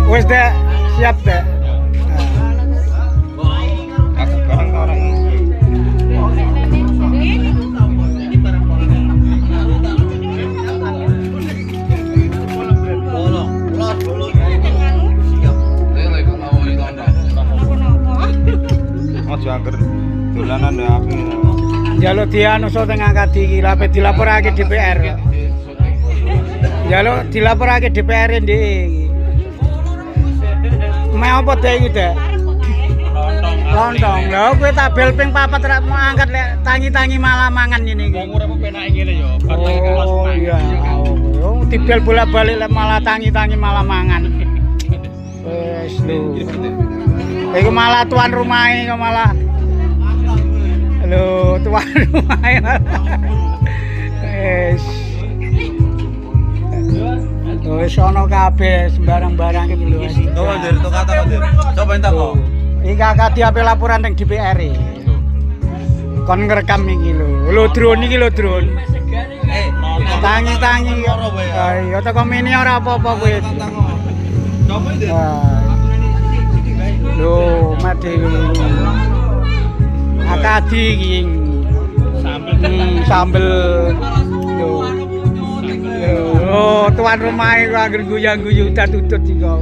Wis deh, siap deh. Aku barang orang. Ojo angker dolanan ya aku. Jaluk dianu so teng angkat iki lape dilaporake DPR. Jaluk dilaporake DPR ndek. Mau apa deh iki, Dek? Lontong. Lha kowe tabel ping 4 rek mau angkat lek tangi-tangi malah mangan ngene iki. Wong urip penake ngene yo. Oh iya. Oh, dibel bolak-balik lek malah tangi-tangi malah mangan. Wes lho. Iku malah tuan rumah iki malah. Lho, tuan rumah. Wes. Wis ana kabeh sembarang-barang iki lho. Coba ndir to kata ndir. Coba entak kok. Iki kakak diape laporan ning DPR e. Kon ngrekam iki lho. Lho drone iki lho drone. Tangi-tangi. Ya teko mini ora apa-apa kowe. Coba ndir. Lho, mati. Akadi iki. Sambel. Lho, tuan rumah iku anggere guyang-guyu tutut iki kok.